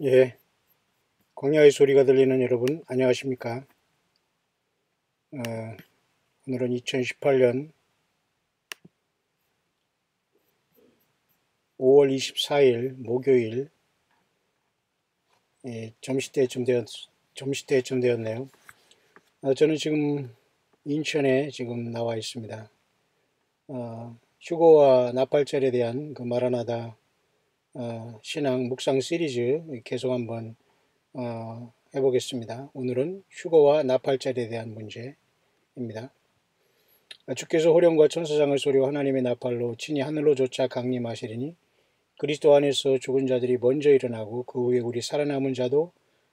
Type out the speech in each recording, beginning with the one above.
예, 광야의 소리가 들리는 여러분, 안녕하십니까? 오늘은 2018년 5월 24일 목요일, 점심때쯤 되었네요. 저는 지금 인천에 지금 나와 있습니다. 휴거와 나팔절에 대한 그 마라나다 신앙 묵상 시리즈 계속 한번 해보겠습니다. 오늘은 휴거와 나팔절에 대한 문제입니다. 주께서 호령과 천사장을 소리와 하나님의 나팔로 친히 하늘로 쫓아 강림하시리니 그리스도 안에서 죽은 자들이 먼저 일어나고 그 후에 우리 살아남은 자도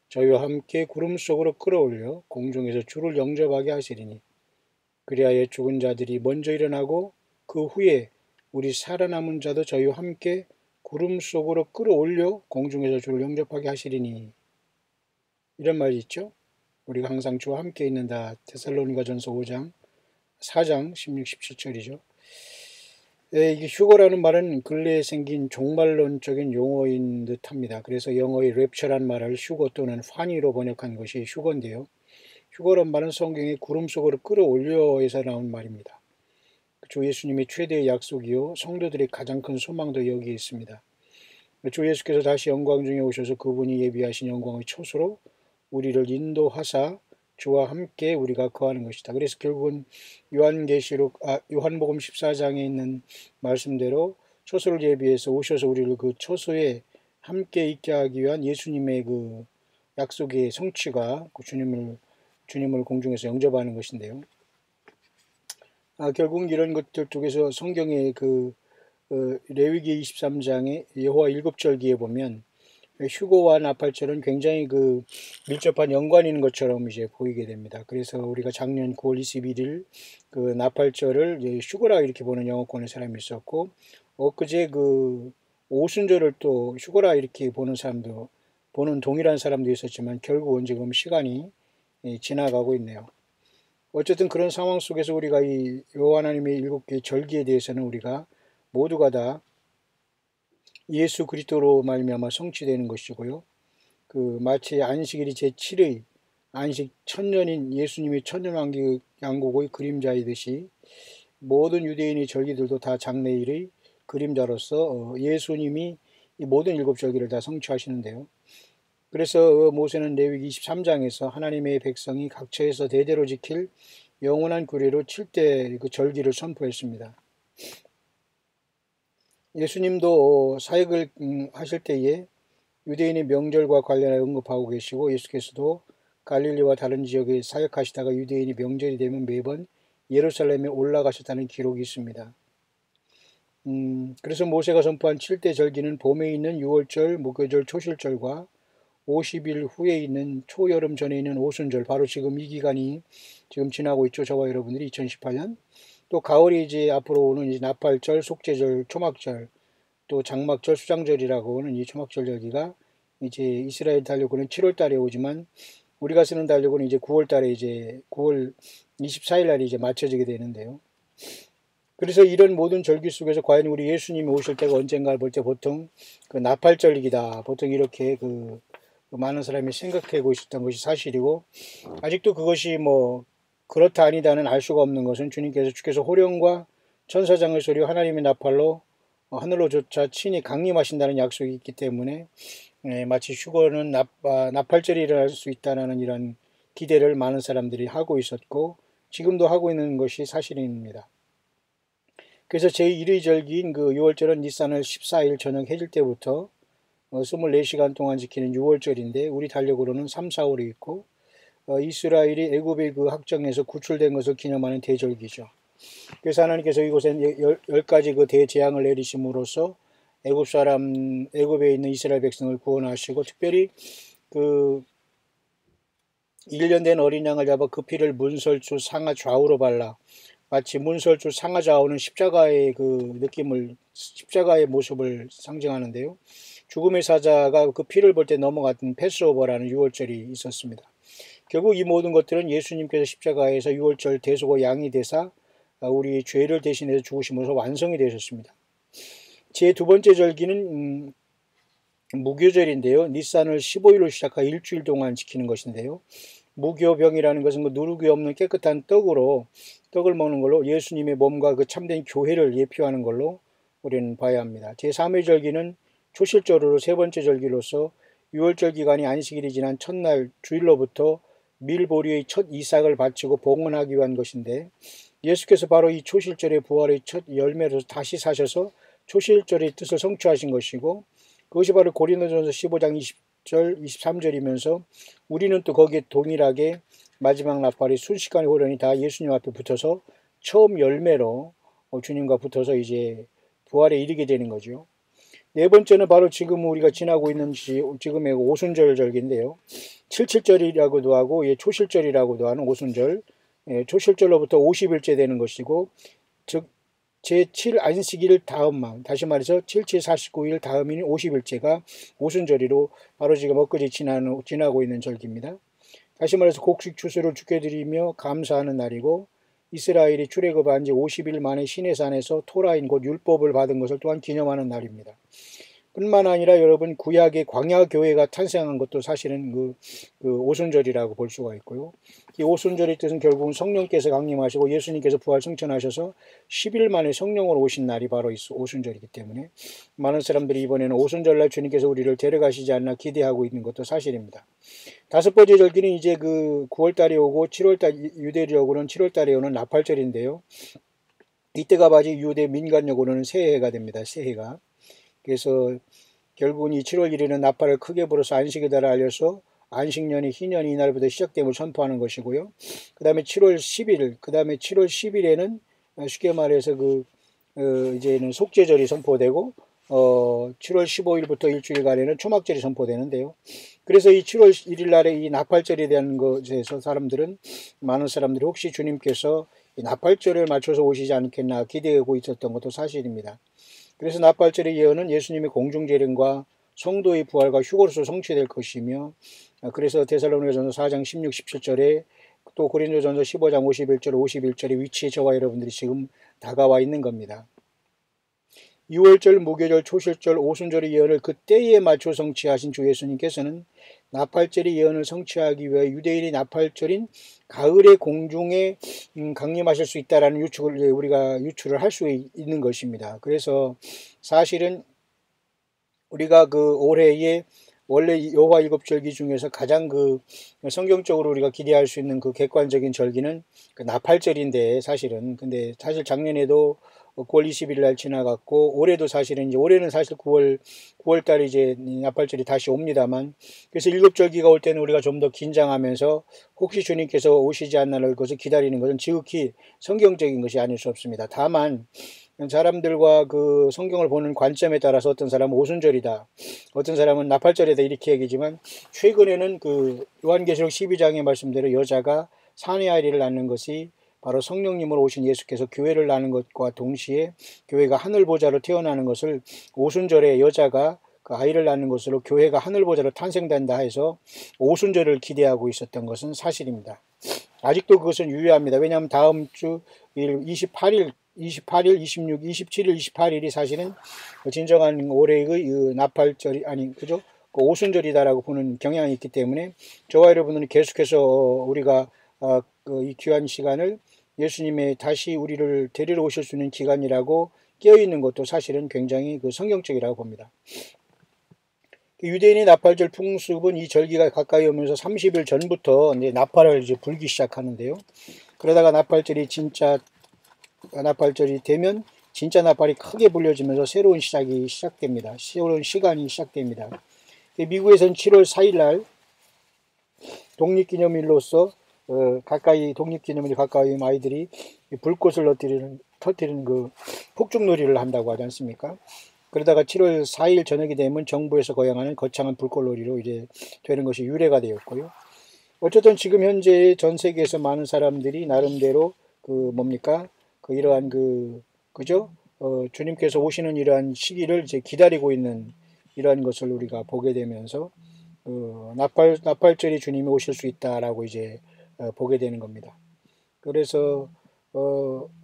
저희와 함께 구름 속으로 끌어올려 공중에서 주를 영접하게 하시리니 그리하여 죽은 자들이 먼저 일어나고 그 후에 우리 살아남은 자도 저희와 함께 구름 속으로 끌어올려 공중에서 주를 영접하게 하시리니, 이런 말이 있죠. 우리가 항상 주와 함께 있는다. 데살로니가전서 5장 4장 16, 17절이죠. 이게 휴거라는 말은 근래에 생긴 종말론적인 용어인 듯합니다. 그래서 영어의 랩처란 말을 휴거 또는 환희로 번역한 것이 휴거인데요. 휴거란 말은 성경의 구름 속으로 끌어올려에서 나온 말입니다. 주 예수님의 최대의 약속이요 성도들의 가장 큰 소망도 여기에 있습니다. 주 예수께서 다시 영광 중에 오셔서 그분이 예비하신 영광의 초소로 우리를 인도하사 주와 함께 우리가 거하는 것이다. 그래서 결국은 요한복음 14장에 있는 말씀대로 초소를 예비해서 오셔서 우리를 그 초소에 함께 있게 하기 위한 예수님의 그 약속의 성취가 주님을 공중에서 영접하는 것인데요. 결국 이런 것들 쪽에서 성경의 레위기 23장의 여호와 일곱절기에 보면 휴거와 나팔절은 굉장히 밀접한 연관이 있는 것처럼 이제 보이게 됩니다. 그래서 우리가 작년 9월 21일 나팔절을 휴거라 이렇게 보는 영어권의 사람이 있었고, 엊그제 오순절을 또 휴거라 이렇게 보는 동일한 사람도 있었지만 결국은 지금 시간이 지나가고 있네요. 어쨌든 그런 상황 속에서 우리가 이 여호와 하나님의 7개의 절기에 대해서는 우리가 모두가 다 예수 그리스도로 말미암아 성취되는 것이고요. 마치 안식일이 제7의 안식 천년인 예수님의 천년왕국의 그림자이듯이 모든 유대인의 절기들도 다 장래일의 그림자로서 예수님이 이 모든 7절기를 다 성취하시는데요. 그래서 모세는 레위기 23장에서 하나님의 백성이 각처에서 대대로 지킬 영원한 규례로 7대 그 절기를 선포했습니다. 예수님도 사역을 하실 때에 유대인의 명절과 관련해 언급하고 계시고, 예수께서도 갈릴리와 다른 지역에 사역하시다가 유대인이 명절이 되면 매번 예루살렘에 올라가셨다는 기록이 있습니다. 그래서 모세가 선포한 7대 절기는 봄에 있는 6월절, 무교절, 초실절과 50일 후에 있는 초여름 전에 있는 오순절, 바로 지금 이 기간이 지금 지나고 있죠. 저와 여러분들이 2018년. 또 가을이 이제 앞으로 오는 이제 나팔절, 속죄절, 초막절, 또 장막절, 수장절이라고 하는 이 초막절 절기가 이제 이스라엘 달력으로는 7월 달에 오지만 우리가 쓰는 달력으로는 이제 9월 달에 이제 9월 24일 날이 이제 맞춰지게 되는데요. 그래서 이런 모든 절기 속에서 과연 우리 예수님이 오실 때가 언젠가 볼 때 보통 나팔절기다, 보통 이렇게 많은 사람이 생각하고 있었던 것이 사실이고, 아직도 그것이 그렇다 아니다는 알 수가 없는 것은 주께서 호령과 천사장의 소리와 하나님의 나팔로 하늘로 쫓아 친히 강림하신다는 약속이 있기 때문에 마치 휴거는 나팔절이 일어날 수 있다는 이런 기대를 많은 사람들이 하고 있었고 지금도 하고 있는 것이 사실입니다. 그래서 제1의 절기인 6월절은 니산월 14일 저녁 해질 때부터 24시간 동안 지키는 6월절인데 우리 달력으로는 3, 4월이 있고, 이스라엘이 애굽의 학정에서 구출된 것을 기념하는 대절기죠. 그래서 하나님께서 이곳에 10가지 대재앙을 내리심으로써 애굽에 있는 이스라엘 백성을 구원하시고, 특별히 1년 된 어린 양을 잡아 그 피를 문설주 상하 좌우로 발라, 마치 문설주 상하 좌우는 십자가의 십자가의 모습을 상징하는데요. 죽음의 사자가 그 피를 볼 때 넘어갔던 패스오버라는 6월절이 있었습니다. 결국 이 모든 것들은 예수님께서 십자가에서 6월절 대속의 양이 되사 우리 죄를 대신해서 죽으심으로써 완성이 되셨습니다. 제 두 번째 절기는 무교절인데요. 니산을 15일로 시작하여 일주일 동안 지키는 것인데요. 무교병이라는 것은 그 누룩이 없는 깨끗한 떡을 먹는 걸로 예수님의 몸과 그 참된 교회를 예표하는 걸로 우리는 봐야 합니다. 제3회 절기는 초실절으로 세 번째 절기로서 6월절 기간이 안식일이 지난 첫날 주일로부터 밀보리의 첫 이삭을 바치고 봉헌하기 위한 것인데, 예수께서 바로 이 초실절의 부활의 첫 열매로서 다시 사셔서 초실절의 뜻을 성취하신 것이고, 그것이 바로 고린도전서 15장 20절 23절이면서 우리는 또 거기에 동일하게 마지막 나팔이 순식간에 호련히 다 예수님 앞에 붙어서 처음 열매로 주님과 붙어서 이제 부활에 이르게 되는 거죠. 네 번째는 바로 지금 우리가 지나고 있는 지금의 오순절 절기인데요. 칠칠절이라고도 하고 초실절이라고도 하는 오순절, 초실절로부터 50일째 되는 것이고, 즉 제7 안식일 다음만, 다시 말해서 77, 49일 다음인 50일째가 오순절이로 바로 지금 엊그제 지나고 있는 절기입니다. 다시 말해서 곡식 추수를 주께 드리며 감사하는 날이고, 이스라엘이 출애굽한 지 50일 만에 시내산에서 토라인 곧 율법을 받은 것을 또한 기념하는 날입니다. 뿐만 아니라 여러분, 구약의 광야 교회가 탄생한 것도 사실은 그 오순절이라고 볼 수가 있고요. 이 오순절의 뜻은 결국은 성령께서 강림하시고 예수님께서 부활 승천하셔서 10일 만에 성령으로 오신 날이 바로 오순절이기 때문에 많은 사람들이 이번에는 오순절날 주님께서 우리를 데려가시지 않나 기대하고 있는 것도 사실입니다. 다섯 번째 절기는 이제 그 9월달에 오고 7월달, 유대력으로는 7월달에 오는 나팔절인데요. 이때가 바지 유대 민간력으로는 새해가 됩니다. 새해가. 그래서 결국은 이 7월 1일은 나팔을 크게 불어서 안식이다를 알려서 안식년이 희년이 이날부터 시작됨을 선포하는 것이고요. 그 다음에 7월 10일, 그 다음에 7월 10일에는 쉽게 말해서 이제는 속죄절이 선포되고 7월 15일부터 일주일간에는 초막절이 선포되는데요. 그래서 이 7월 1일 날에 이 나팔절에 대한 것에서 많은 사람들이 혹시 주님께서 이 나팔절을 맞춰서 오시지 않겠나 기대하고 있었던 것도 사실입니다. 그래서 나팔절의 예언은 예수님의 공중재림과 성도의 부활과 휴거로서 성취될 것이며, 그래서 데살로니가전서 4장 16, 17절에 또 고린도전서 15장 51절, 51절의 위치에 저와 여러분들이 지금 다가와 있는 겁니다. 6월절, 무교절, 초실절, 오순절의 예언을 그때에 맞춰 성취하신 주 예수님께서는 나팔절의 예언을 성취하기 위해 유대인의 나팔절인 가을의 공중에 강림하실 수 있다라는 유축을 우리가 유출을 할 수 있는 것입니다. 그래서 사실은 우리가 그 올해에 원래 여호와 일곱절기 중에서 가장 성경적으로 우리가 기대할 수 있는 그 객관적인 절기는 그 나팔절인데, 근데 사실 작년에도 9월 20일 날 지나갔고, 올해도 사실은 이제 올해는 사실 9월 달에 이제 나팔절이 다시 옵니다만, 그래서 일곱절기가 올 때는 우리가 좀 더 긴장하면서 혹시 주님께서 오시지 않나를 것을 기다리는 것은 지극히 성경적인 것이 아닐 수 없습니다. 다만 사람들과 그 성경을 보는 관점에 따라서 어떤 사람은 오순절이다, 어떤 사람은 나팔절이다 이렇게 얘기지만, 최근에는 그 요한계시록 12장의 말씀대로 여자가 사내 아이를 낳는 것이 바로 성령님으로 오신 예수께서 교회를 낳는 것과 동시에 교회가 하늘보좌로 태어나는 것을 오순절에 여자가 그 아이를 낳는 것으로 교회가 하늘보좌로 탄생된다 해서 오순절을 기대하고 있었던 것은 사실입니다. 아직도 그것은 유효합니다. 왜냐하면 다음 주 28일, 26, 27일, 28일이 사실은 진정한 올해의 나팔절이 그죠? 그 오순절이다라고 보는 경향이 있기 때문에 저와 여러분은 계속해서 우리가 이 귀한 시간을 예수님의 다시 우리를 데리러 오실 수 있는 기간이라고 깨어있는 것도 사실은 굉장히 성경적이라고 봅니다. 유대인의 나팔절 풍습은 이 절기가 가까이 오면서 30일 전부터 이제 나팔을 이제 불기 시작하는데요. 그러다가 나팔절이 되면 진짜 나팔이 크게 불려지면서 새로운 시작됩니다. 새로운 시간이 시작됩니다. 미국에서는 7월 4일 날 독립기념일로서 독립기념일 가까이 오면 아이들이 불꽃을 터뜨리는 그 폭죽놀이를 한다고 하지 않습니까? 그러다가 7월 4일 저녁이 되면 정부에서 거행하는 거창한 불꽃놀이로 이제 되는 것이 유래가 되었고요. 어쨌든 지금 현재 전 세계에서 많은 사람들이 나름대로 이러한 그죠? 주님께서 오시는 이러한 시기를 이제 기다리고 있는 이러한 것을 우리가 보게 되면서 나팔절이 주님이 오실 수 있다라고 이제 보게 되는 겁니다. 그래서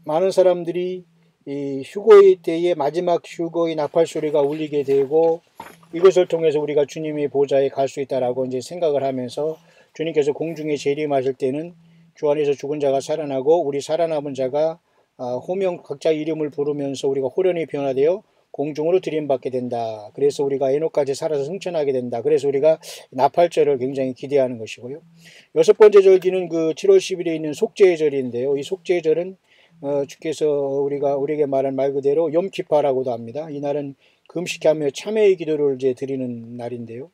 많은 사람들이 이 휴거의 때에 마지막 휴거의 나팔 소리가 울리게 되고 이것을 통해서 우리가 주님의 보좌에 갈 수 있다라고 이제 생각을 하면서 주님께서 공중에 재림하실 때는 주 안에서 죽은 자가 살아나고 우리 살아남은 자가 호명 각자 이름을 부르면서 우리가 호련히 변화되어 공중으로 들임받게 된다. 그래서 우리가 에녹까지 살아서 승천하게 된다. 그래서 우리가 나팔절을 굉장히 기대하는 것이고요. 여섯 번째 절기는 그 7월 10일에 있는 속죄의 절인데요. 이 속죄의 절은 주께서 우리에게 말한 말 그대로 염키파라고도 합니다. 이날은 금식하며 참회의 기도를 이제 드리는 날인데요.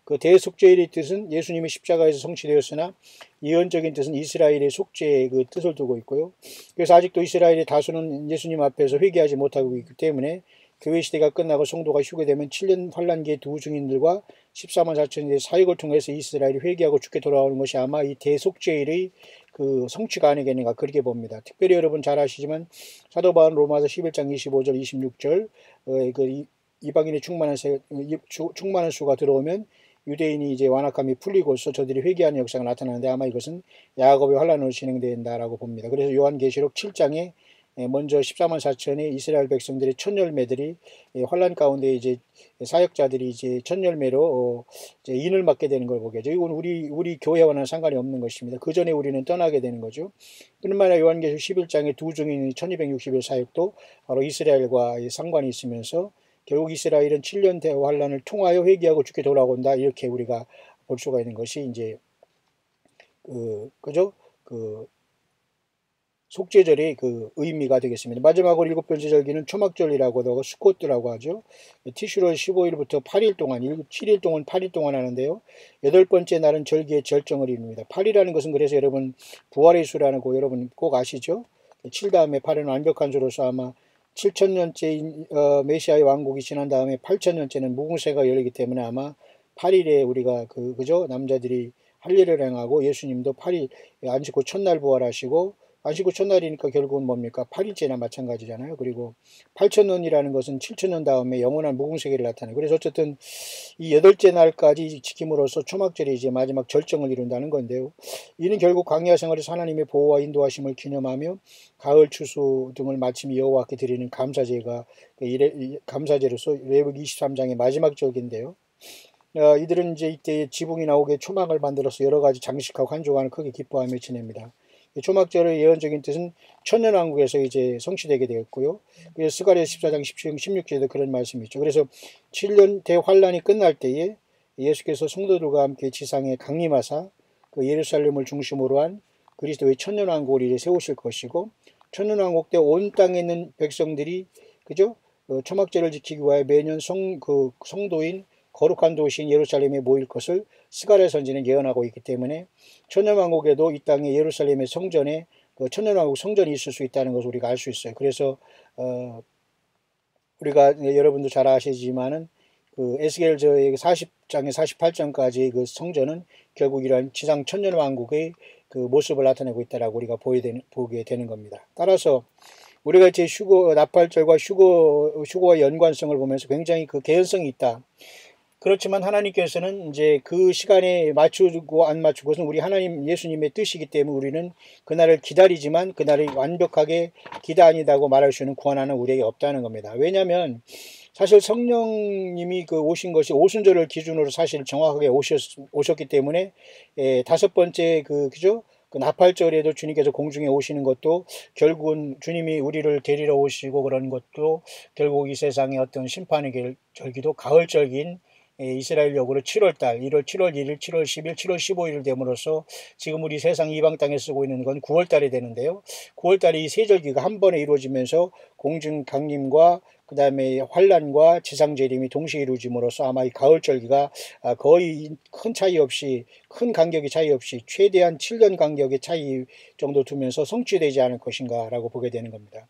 그 대속죄의 뜻은 예수님이 십자가에서 성취되었으나 예언적인 뜻은 이스라엘의 속죄의 그 뜻을 두고 있고요. 그래서 아직도 이스라엘의 다수는 예수님 앞에서 회개하지 못하고 있기 때문에 교회 시대가 끝나고 성도가 휴게되면 7년 환란기의 두 증인들과 14만 4천의 사역을 통해서 이스라엘이 회개하고 죽게 돌아오는 것이 아마 이 대속죄일의 그 성취가 아니겠는가 그렇게 봅니다. 특별히 여러분 잘 아시지만 사도 바울 로마서 11장 25절 26절 그 이방인의 충만한 수가 들어오면 유대인이 이제 완악함이 풀리고서 저들이 회개하는 역사가 나타나는데 아마 이것은 야곱의 환란으로 진행된다라고 봅니다. 그래서 요한계시록 7장에 먼저 14만 4천의 이스라엘 백성들의 첫 열매들이 환란 가운데 이제 사역자들이 이제 첫 열매로 이제 인을 맡게 되는 걸 보게 되죠. 이건 우리 교회와는 상관이 없는 것입니다. 그 전에 우리는 떠나게 되는 거죠. 뿐만 아니라 요한계시록 11장의 두 증인의 1260일 사역도 바로 이스라엘과 상관이 있으면서 결국 이스라엘은 7년 대환란을 통하여 회개하고 죽게 돌아온다. 이렇게 우리가 볼 수가 있는 것이 이제 그죠? 속죄절의 그 의미가 되겠습니다. 마지막으로 일곱 번째 절기는 초막절이라고도 하고 수코트라고 하죠. 티슈월 15일부터 8일 동안 7일 동안 8일 동안 하는데요. 여덟 번째 날은 절기의 절정을 이룹니다. 8이라는 것은 그래서 여러분 부활의 수라는 거 여러분 꼭 아시죠? 7 다음에 8은 완벽한 수로서 아마 7천년째 메시아의 왕국이 지난 다음에 8천년째는 무궁세가 열리기 때문에 아마 8일에 우리가 그죠? 남자들이 할례를 행하고 예수님도 8일 안식구 첫날 부활하시고 안식구 첫날이니까 결국은 뭡니까? 8일째나 마찬가지잖아요. 그리고 8천년이라는 것은 7천년 다음에 영원한 무궁세계를 나타내요. 그래서 어쨌든 이 여덟째 날까지 지킴으로써 초막절이 이제 마지막 절정을 이룬다는 건데요. 이는 결국 광야 생활에서 하나님의 보호와 인도하심을 기념하며 가을 추수 등을 마침 여호와께 드리는 감사제가 감사제로서 레위기 23장의 마지막 절기인데요. 이들은 이제 이때 지붕이 나오게 초막을 만들어서 여러 가지 장식하고 한주간을 크게 기뻐하며 지냅니다. 초막절의 예언적인 뜻은 천년왕국에서 이제 성취되게 되었고요. 그래서 스가랴 14장 17, 16절에도 그런 말씀이 있죠. 그래서 7년 대환란이 끝날 때에 예수께서 성도들과 함께 지상에 강림하사 그 예루살렘을 중심으로 한 그리스도의 천년왕국을 이제 세우실 것이고 천년왕국 때 온 땅에 있는 백성들이 그죠? 초막절을 지키기 위하여 매년 성도인 거룩한 도시인 예루살렘에 모일 것을 스가랴 선지는 예언하고 있기 때문에 천년왕국에도 이 땅의 예루살렘의 성전에 그 천년왕국 성전이 있을 수 있다는 것을 우리가 알 수 있어요. 그래서 우리가 여러분도 잘 아시지만은 그 에스겔서의 40장에 48장까지 그 성전은 결국 이러한 지상 천년왕국의 그 모습을 나타내고 있다라고 우리가 보게 되는 겁니다. 따라서 우리가 이제 나팔절과 휴거와 연관성을 보면서 굉장히 그 개연성이 있다. 그렇지만 하나님께서는 이제 그 시간에 맞추고 안 맞추고 그것은 우리 하나님 예수님의 뜻이기 때문에 우리는 그날을 기다리지만 그날이 완벽하게 기다리다고 말할 수 있는 권한은 우리에게 없다는 겁니다. 왜냐하면 사실 성령님이 그 오신 것이 오순절을 기준으로 사실 정확하게 오셨기 때문에 다섯 번째 그죠? 그 나팔절에도 주님께서 공중에 오시는 것도 결국은 주님이 우리를 데리러 오시고 그런 것도 결국 이 세상의 어떤 심판의 절기도 가을절기인 이스라엘역으로 7월달, 7월 1일, 7월 10일, 7월 15일 됨으로써 지금 우리 세상 이방 땅에 쓰고 있는 건 9월달이 되는데요. 9월달에 이 세 절기가 한 번에 이루어지면서 공중 강림과 그 다음에 환란과 지상재림이 동시에 이루어짐으로써 아마 이 가을절기가 거의 큰 차이 없이 큰 간격의 차이 없이 최대한 7년 간격의 차이 정도 두면서 성취되지 않을 것인가 라고 보게 되는 겁니다.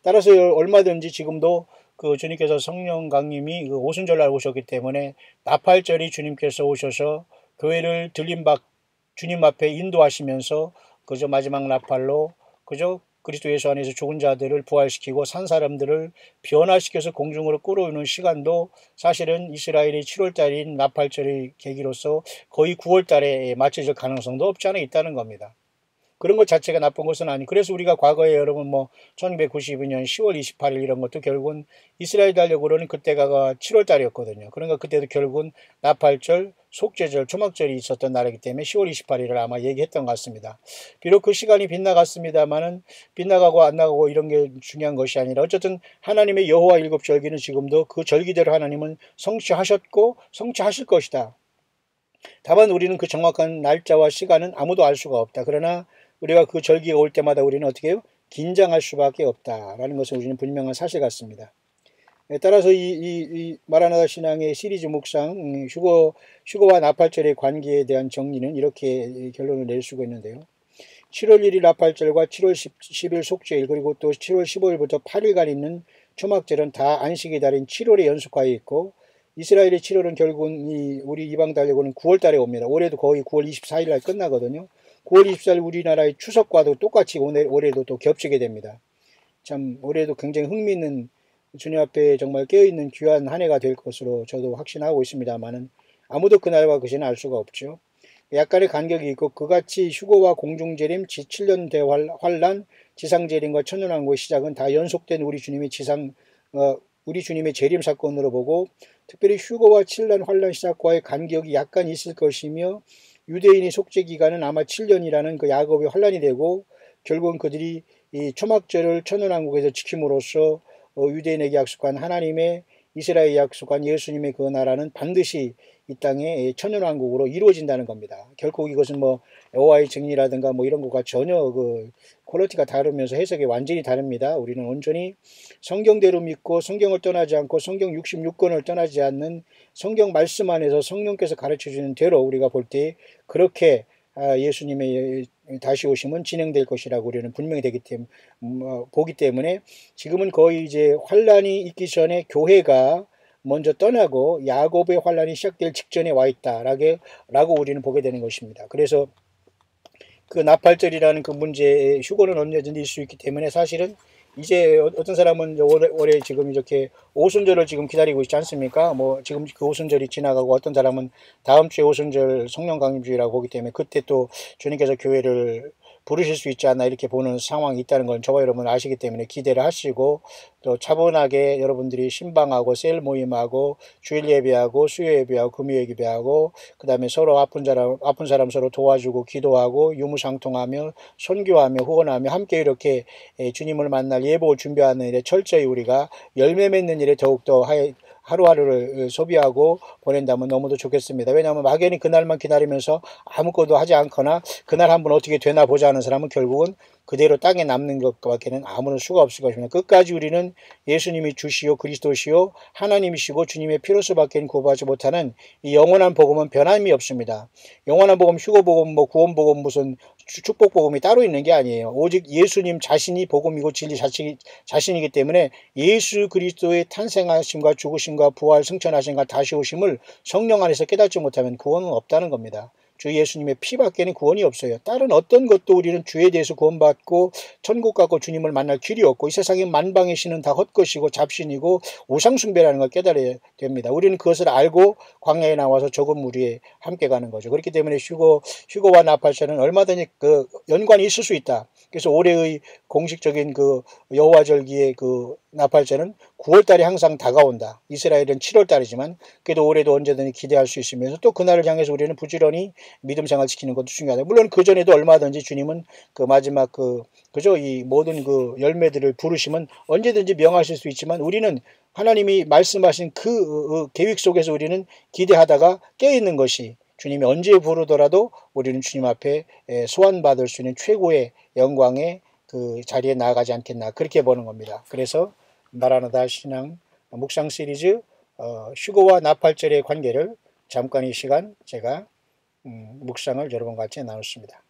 따라서 얼마든지 지금도 그 주님께서 성령 강림이 그 오순절날 오셨기 때문에 나팔절이 주님께서 오셔서 교회를 주님 앞에 인도하시면서 그저 마지막 나팔로 그저 그리스도 예수 안에서 죽은 자들을 부활시키고 산 사람들을 변화시켜서 공중으로 끌어오는 시간도 사실은 이스라엘이 7월달인 나팔절의 계기로서 거의 9월달에 맞춰질 가능성도 없지 않아 있다는 겁니다. 그런 것 자체가 나쁜 것은 아니. 그래서 우리가 과거에 여러분 뭐 1992년 10월 28일 이런 것도 결국은 이스라엘 달력으로는 그때가 7월 달이었거든요. 그러니까 그때도 결국은 나팔절, 속죄절, 초막절이 있었던 날이기 때문에 10월 28일을 아마 얘기했던 것 같습니다. 비록 그 시간이 빗나갔습니다만은 빗나가고 안 나가고 이런 게 중요한 것이 아니라 어쨌든 하나님의 여호와 일곱 절기는 지금도 그 절기대로 하나님은 성취하셨고 성취하실 것이다. 다만 우리는 그 정확한 날짜와 시간은 아무도 알 수가 없다. 그러나 우리가 그 절기가 올 때마다 우리는 어떻게 해요? 긴장할 수밖에 없다라는 것은 우리는 분명한 사실 같습니다. 따라서 이 마라나다 신앙의 시리즈 묵상 휴거와 나팔절의 관계에 대한 정리는 이렇게 결론을 낼 수가 있는데요. 7월 1일 나팔절과 7월 10일 속죄일 그리고 또 7월 15일부터 8일간 있는 초막절은 다 안식의 달인 7월에 연속하여 있고 이스라엘의 7월은 결국은 우리 이방 달력으로는 9월 달에 옵니다. 올해도 거의 9월 24일 날 끝나거든요. 9월 24일 우리나라의 추석과도 똑같이 올해도 또 겹치게 됩니다. 참 올해도 굉장히 흥미있는 주님 앞에 정말 깨어있는 귀한 한 해가 될 것으로 저도 확신하고 있습니다만은 아무도 그날과 그 시는 알 수가 없죠. 약간의 간격이 있고 그같이 휴거와 공중재림, 지7년 대환란, 지상재림과 천년왕국의 시작은 다 연속된 우리 주님의 재림 사건으로 보고 특별히 휴거와 7년 환란 시작과의 간격이 약간 있을 것이며 유대인의 속죄 기간은 아마 7년이라는 그 야곱의 환란이 되고 결국은 그들이 이 초막절을 천년왕국에서 지킴으로써 유대인에게 약속한 하나님의 이스라엘에 약속한 예수님의 그 나라는 반드시 이 땅에 천년왕국으로 이루어진다는 겁니다. 결코 이것은 뭐 여호와의 증리라든가 뭐 이런 것과 전혀 그 퀄리티가 다르면서 해석이 완전히 다릅니다. 우리는 온전히 성경대로 믿고 성경을 떠나지 않고 성경 66권을 떠나지 않는 성경 말씀 안에서 성령께서 가르쳐주는 대로 우리가 볼 때 그렇게 예수님의 다시 오심은 진행될 것이라고 우리는 분명히 보기 때문에 지금은 거의 이제 환란이 있기 전에 교회가 먼저 떠나고 야곱의 환란이 시작될 직전에 와 있다라고 우리는 보게 되는 것입니다. 그래서 그 나팔절이라는 그 문제의 휴거는 언제든지 있을 수 있기 때문에 사실은 이제 어떤 사람은 올해 지금 이렇게 오순절을 지금 기다리고 있지 않습니까? 뭐 지금 그 오순절이 지나가고 어떤 사람은 다음 주에 오순절 성령 강림주의라고 보기 때문에 그때 또 주님께서 교회를 부르실 수 있지 않나 이렇게 보는 상황이 있다는 건 저와 여러분 아시기 때문에 기대를 하시고 또 차분하게 여러분들이 신방하고 셀 모임하고 주일 예배하고 수요 예배하고 금요 예배하고 그 다음에 서로 아픈 사람 서로 도와주고 기도하고 유무상통하며 선교하며 후원하며 함께 이렇게 주님을 만날 예복을 준비하는 일에 철저히 우리가 열매 맺는 일에 더욱더 하루하루를 소비하고 보낸다면 너무도 좋겠습니다. 왜냐하면 막연히 그날만 기다리면서 아무것도 하지 않거나 그날 한번 어떻게 되나 보자 하는 사람은 결국은 그대로 땅에 남는 것밖에는 아무런 수가 없을 것입니다. 끝까지 우리는 예수님이 주시오 그리스도시오 하나님이시고 주님의 피로수밖에 구원하지 못하는 이 영원한 복음은 변함이 없습니다. 영원한 복음, 휴거복음, 뭐 구원복음, 무슨 축복복음이 따로 있는 게 아니에요. 오직 예수님 자신이 복음이고 진리 자신이기 때문에 예수 그리스도의 탄생하심과 죽으심과 부활 승천하심과 다시 오심을 성령 안에서 깨닫지 못하면 구원은 없다는 겁니다. 주 예수님의 피밖에는 구원이 없어요. 다른 어떤 것도 우리는 주에 대해서 구원받고 천국 가고 주님을 만날 길이 없고 이 세상의 만방의 신은 다 헛것이고 잡신이고 우상숭배라는 걸 깨달아야 됩니다. 우리는 그것을 알고 광야에 나와서 적은 무리에 함께 가는 거죠. 그렇기 때문에 휴거와 나팔절은 얼마든지 그 연관이 있을 수 있다. 그래서 올해의 공식적인 그 여호와 절기의 그 나팔절은 9월 달에 항상 다가온다. 이스라엘은 7월 달이지만 그래도 올해도 언제든지 기대할 수 있으면서 또 그날을 향해서 우리는 부지런히 믿음 생활 지키는 것도 중요하다. 물론 그 전에도 얼마든지 주님은 그 마지막 그저 이 모든 그 열매들을 부르시면 언제든지 명하실 수 있지만 우리는 하나님이 말씀하신 그 계획 속에서 우리는 기대하다가 깨어있는 것이 주님이 언제 부르더라도 우리는 주님 앞에 소환받을 수 있는 최고의 영광의 그 자리에 나아가지 않겠나 그렇게 보는 겁니다. 그래서 마라나다 신앙 묵상 시리즈 휴거와 나팔절의 관계를 잠깐 이 시간 제가 묵상을 여러분과 같이 나눴습니다.